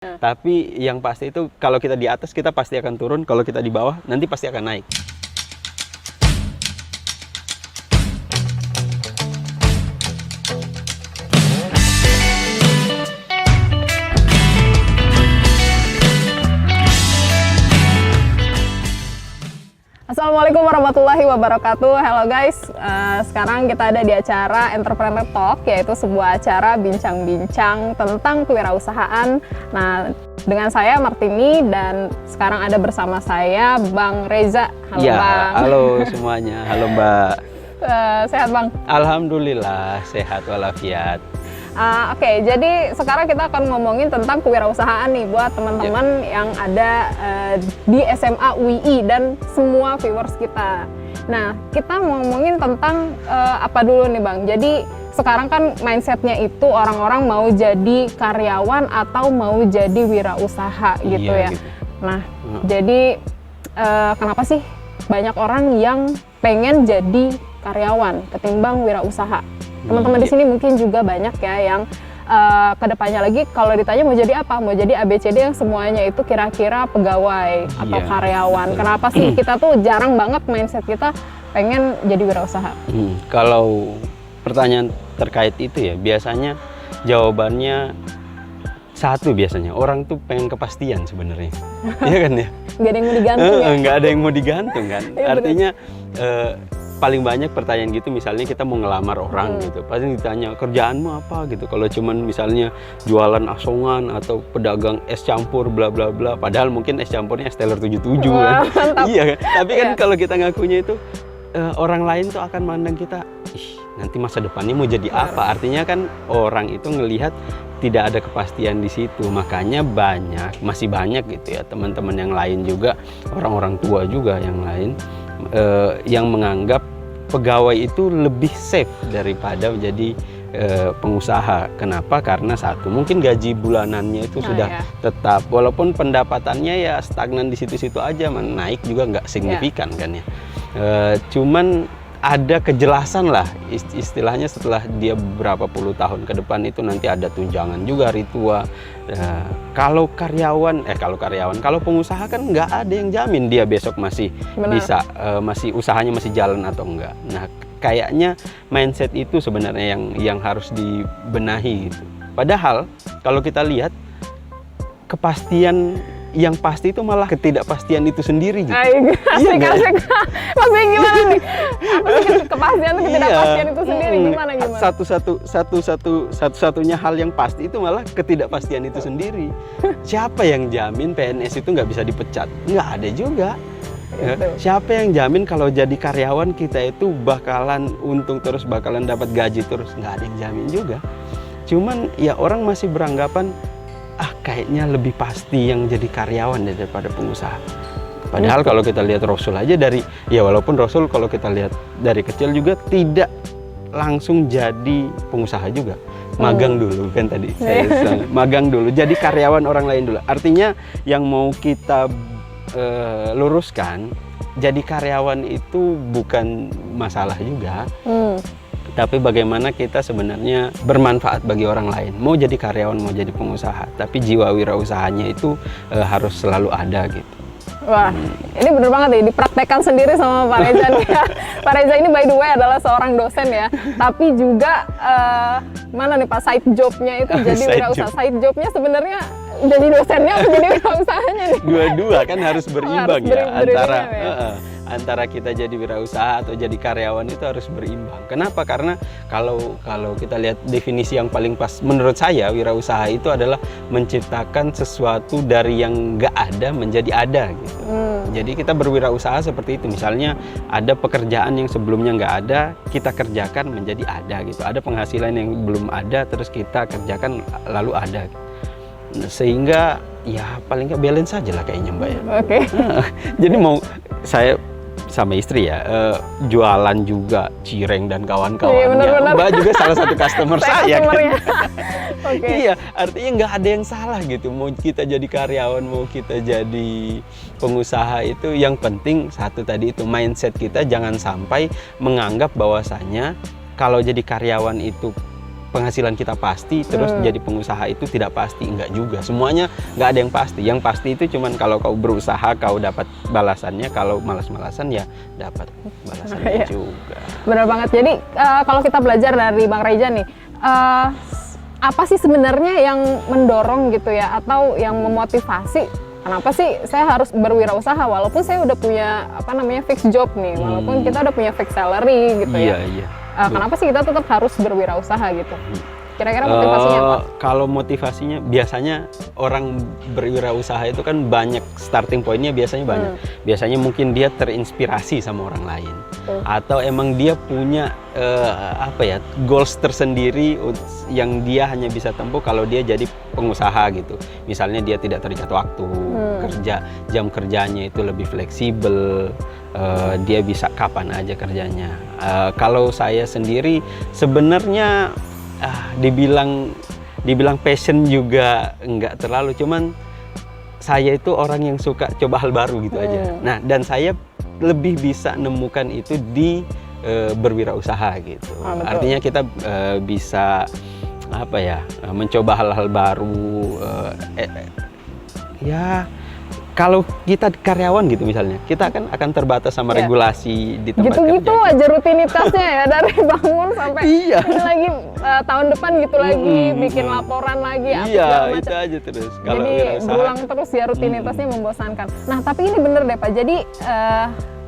Tapi yang pasti itu kalau kita di atas kita pasti akan turun, kalau kita di bawah nanti pasti akan naik. Assalamualaikum warahmatullahi wabarakatuh. Hello guys, sekarang kita ada di acara Entrepreneur Talk, yaitu sebuah acara bincang-bincang tentang kewirausahaan. Nah, dengan saya Martini dan sekarang ada bersama saya Bang Reza. Halo Ya, Bang. halo semuanya. Halo Mbak. Sehat Bang? Alhamdulillah sehat walafiat. Oke, jadi sekarang kita akan ngomongin tentang kewirausahaan nih buat teman-teman yang ada di SMA UI dan semua viewers kita. Nah, kita ngomongin tentang apa dulu nih Bang? Jadi sekarang kan mindsetnya itu orang-orang mau jadi karyawan atau mau jadi wirausaha gitu ya. Gitu. Nah, jadi kenapa sih banyak orang yang pengen jadi karyawan ketimbang wirausaha? Teman-teman di sini mungkin juga banyak ya yang kedepannya lagi kalau ditanya mau jadi apa, mau jadi ABCD yang semuanya itu kira-kira pegawai atau karyawan. Kenapa sih kita tuh jarang banget mindset kita pengen jadi wirausaha? Kalau pertanyaan terkait itu ya biasanya jawabannya satu, biasanya orang tuh pengen kepastian sebenarnya. Iya kan ya? Nggak ada yang mau digantung ya? Nggak ada yang mau digantung kan? Iya, artinya paling banyak pertanyaan gitu, misalnya kita mau ngelamar orang gitu, pasti ditanya kerjaanmu apa gitu. Kalau cuman misalnya jualan asongan atau pedagang es campur bla bla bla, padahal mungkin es campurnya es teler 77 kan. Iya kan? Tapi kan kalau kita ngakunya itu orang lain tuh akan mandang kita, ih nanti masa depannya mau jadi apa? Artinya kan orang itu ngelihat tidak ada kepastian di situ. Makanya masih banyak gitu ya teman-teman yang lain juga, orang-orang tua juga yang lain yang menganggap pegawai itu lebih safe daripada menjadi pengusaha. Kenapa? Karena satu, mungkin gaji bulanannya itu sudah tetap, walaupun pendapatannya ya stagnan di situ-situ aja, naik juga nggak signifikan kan ya. Cuman ada kejelasan lah istilahnya, setelah dia berapa puluh tahun ke depan itu nanti ada tunjangan juga hari tua. Kalau pengusaha kan nggak ada yang jamin dia besok masih bisa, masih usahanya masih jalan atau enggak. Nah, kayaknya mindset itu sebenarnya yang harus dibenahi gitu. Padahal kalau kita lihat kepastian yang pasti itu malah ketidakpastian itu sendiri gitu. Iya nggak? Maksudnya gimana nih? Apa sih kepastian itu ketidakpastian itu sendiri gimana? Satu-satunya hal yang pasti itu malah ketidakpastian itu sendiri. Siapa yang jamin PNS itu nggak bisa dipecat? Nggak ada juga. Siapa yang jamin kalau jadi karyawan kita itu bakalan untung terus, bakalan dapat gaji terus? Nggak ada yang jamin juga. Cuman ya orang masih beranggapan kayaknya lebih pasti yang jadi karyawan daripada pengusaha. Padahal kalau kita lihat Rasul aja walaupun Rasul kalau kita lihat dari kecil juga tidak langsung jadi pengusaha juga. Magang dulu kan tadi. Magang dulu, jadi karyawan orang lain dulu. Artinya yang mau kita luruskan, jadi karyawan itu bukan masalah juga. Tapi bagaimana kita sebenarnya bermanfaat bagi orang lain. Mau jadi karyawan, mau jadi pengusaha, tapi jiwa wirausahanya itu harus selalu ada gitu. Wah, ini bener banget ya, dipraktekkan sendiri sama Pak Reza nih ya. Pak Reza ini by the way adalah seorang dosen ya, tapi juga mana nih Pak, side jobnya itu jadi wirausaha. Side jobnya sebenarnya jadi dosennya atau jadi wirausahanya nih? Dua-dua kan harus berimbang antara kita jadi wirausaha atau jadi karyawan itu harus berimbang. Kenapa? Karena kalau kita lihat definisi yang paling pas menurut saya, wirausaha itu adalah menciptakan sesuatu dari yang nggak ada menjadi ada gitu. Jadi kita berwirausaha seperti itu. Misalnya ada pekerjaan yang sebelumnya nggak ada, kita kerjakan menjadi ada gitu. Ada penghasilan yang belum ada, terus kita kerjakan lalu ada. Sehingga ya paling nggak balance saja lah kayaknya Mbak ya. Oke. Jadi mau saya sama istri ya jualan juga cireng dan kawan-kawannya. Mbak juga salah satu customer saya kan. Iya, artinya nggak ada yang salah gitu. Mau kita jadi karyawan, mau kita jadi pengusaha, itu yang penting satu tadi itu mindset kita, jangan sampai menganggap bahwasanya kalau jadi karyawan itu penghasilan kita pasti, terus jadi pengusaha itu tidak pasti. Enggak juga, semuanya nggak ada yang pasti. Yang pasti itu cuman kalau kau berusaha kau dapat balasannya, kalau malas-malasan ya dapat balasannya juga. Benar banget. Jadi kalau kita belajar dari Bang Reza nih, apa sih sebenarnya yang mendorong gitu ya, atau yang memotivasi kenapa sih saya harus berwirausaha walaupun saya udah punya fixed job nih, walaupun kita udah punya fixed salary gitu ya. Kenapa sih kita tetap harus berwirausaha gitu? Kira-kira motivasinya apa? Kalau motivasinya biasanya orang berwirausaha itu kan banyak, starting pointnya biasanya banyak. Biasanya mungkin dia terinspirasi sama orang lain, atau emang dia punya goals tersendiri yang dia hanya bisa tempuh kalau dia jadi pengusaha gitu. Misalnya dia tidak terikat waktu kerja, jam kerjanya itu lebih fleksibel, dia bisa kapan aja kerjanya. Kalau saya sendiri sebenarnya dibilang passion juga enggak terlalu, cuman saya itu orang yang suka coba hal baru gitu aja. Nah, dan saya lebih bisa nemukan itu di berwirausaha gitu. Artinya kita bisa mencoba hal-hal baru. Kalau kita karyawan gitu misalnya, kita kan akan terbatas sama regulasi di tempat kerja. Gitu-gitu aja rutinitasnya ya, dari bangun sampai ini lagi tahun depan gitu lagi, bikin laporan lagi, itu aja terus. Kalau jadi berulang terus ya, rutinitasnya membosankan. Nah, tapi ini bener deh Pak, jadi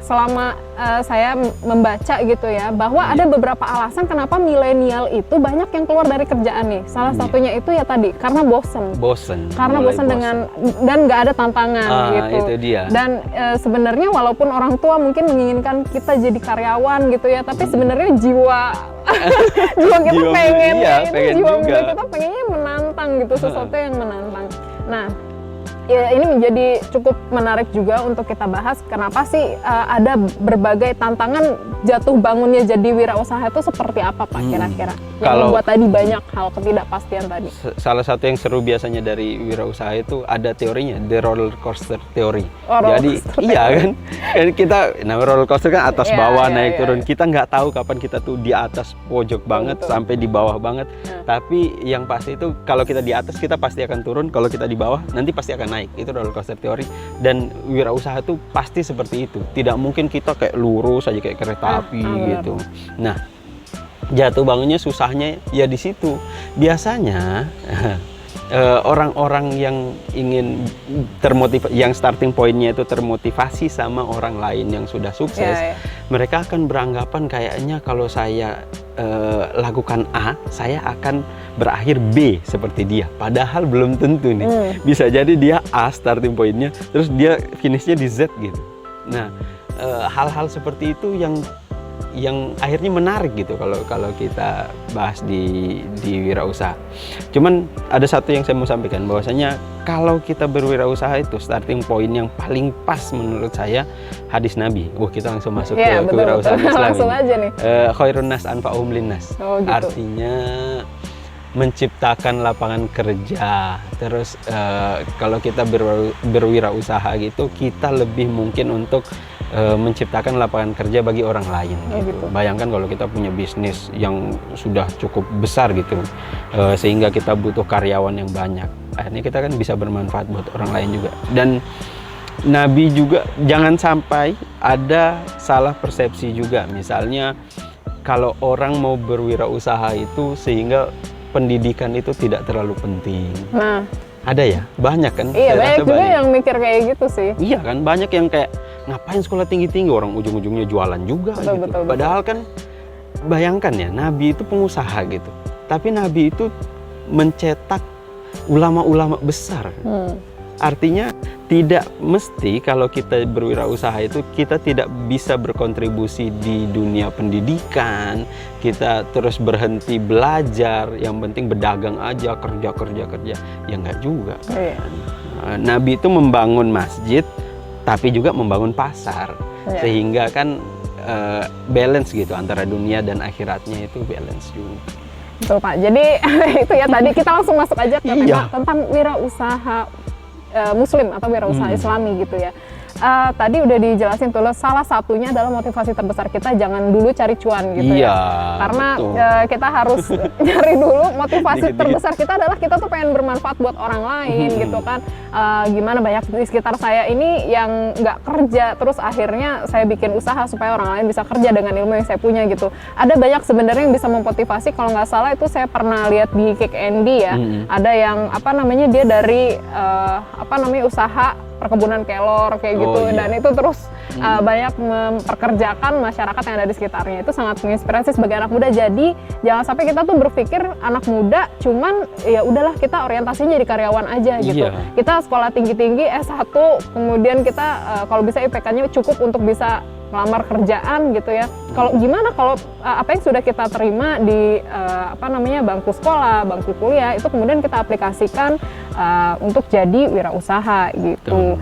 selama saya membaca gitu ya, bahwa ada beberapa alasan kenapa milenial itu banyak yang keluar dari kerjaan nih. Salah satunya itu ya tadi, karena bosen. Karena bosen dengan, dan nggak ada tantangan gitu. Itu dia. Dan sebenarnya walaupun orang tua mungkin menginginkan kita jadi karyawan gitu ya, tapi sebenarnya jiwa kita pengen jiwa muda kita pengennya menantang gitu, sesuatu yang menantang. Nah, ya, ini menjadi cukup menarik juga untuk kita bahas. Kenapa sih ada berbagai tantangan jatuh bangunnya jadi wirausaha itu seperti apa Pak kira-kira? Yang membuat tadi banyak hal ketidakpastian tadi. Salah satu yang seru biasanya dari wirausaha itu ada teorinya, the roller coaster theory. Jadi kan kita roller coaster kan atas bawah naik turun. Kita nggak tahu kapan kita tuh di atas pojok banget sampai di bawah banget. Tapi yang pasti itu kalau kita di atas kita pasti akan turun, kalau kita di bawah nanti pasti akan naik. Itu roller coaster teori, dan wirausaha itu pasti seperti itu. Tidak mungkin kita kayak lurus aja kayak kereta api gitu. Nah, jatuh bangunnya susahnya ya di situ. Biasanya orang-orang yang ingin termotivasi, yang starting pointnya itu termotivasi sama orang lain yang sudah sukses, mereka akan beranggapan kayaknya kalau saya lakukan A, saya akan berakhir B seperti dia. Padahal belum tentu nih. Bisa jadi dia A starting pointnya, terus dia finishnya di Z gitu. Nah, hal-hal seperti itu yang akhirnya menarik gitu kalau kita bahas di wirausaha. Cuman ada satu yang saya mau sampaikan, bahwasanya kalau kita berwirausaha itu starting point yang paling pas menurut saya hadis Nabi. Kita langsung masuk ke wirausaha Islam. Langsung aja nih. Khairun nas anfa'uhum linnas. Gitu. Artinya menciptakan lapangan kerja. Terus kalau kita berwirausaha gitu, kita lebih mungkin untuk menciptakan lapangan kerja bagi orang lain gitu. Bayangkan kalau kita punya bisnis yang sudah cukup besar gitu, sehingga kita butuh karyawan yang banyak, akhirnya kita kan bisa bermanfaat buat orang lain juga. Dan Nabi juga jangan sampai ada salah persepsi juga, misalnya kalau orang mau berwirausaha itu sehingga pendidikan itu tidak terlalu penting. Ada ya, banyak kan? Iya, banyak juga yang mikir kayak gitu sih. Iya kan, banyak yang kayak ngapain sekolah tinggi-tinggi, orang ujung-ujungnya jualan juga gitu. Padahal kan bayangkan ya, Nabi itu pengusaha gitu. Tapi Nabi itu mencetak ulama-ulama besar. Artinya tidak mesti kalau kita berwirausaha itu kita tidak bisa berkontribusi di dunia pendidikan, kita terus berhenti belajar, yang penting berdagang aja, kerja. Ya enggak juga kan. Nabi itu membangun masjid tapi juga membangun pasar, sehingga kan balance gitu antara dunia dan akhiratnya, itu balance juga. Betul Pak, jadi itu ya tadi kita langsung masuk aja ke tema tentang wirausaha Muslim atau wirausaha Islami gitu ya. tadi udah dijelasin tuh, salah satunya adalah motivasi terbesar kita jangan dulu cari cuan gitu Iya, ya. Karena betul. kita harus nyari dulu motivasi Dikit-dikit. terbesar kita adalah kita tuh pengen bermanfaat buat orang lain gitu kan. Gimana banyak di sekitar saya ini yang nggak kerja, terus akhirnya saya bikin usaha supaya orang lain bisa kerja dengan ilmu yang saya punya gitu. Ada banyak sebenarnya yang bisa memotivasi. Kalau nggak salah itu saya pernah lihat di Kick Andy ya. Ada yang dia dari usaha perkebunan kelor kayak gitu, Oh, iya. dan itu terus banyak memperkerjakan masyarakat yang ada di sekitarnya. Itu sangat menginspirasi sebagai anak muda. Jadi jangan sampai kita tuh berpikir anak muda cuman ya udahlah kita orientasinya jadi karyawan aja gitu. Iya. Kita sekolah tinggi-tinggi S1, kemudian kita kalau bisa IPK-nya cukup untuk bisa melamar kerjaan gitu ya. Kalau gimana kalau apa yang sudah kita terima di bangku sekolah, bangku kuliah itu kemudian kita aplikasikan untuk jadi wirausaha gitu.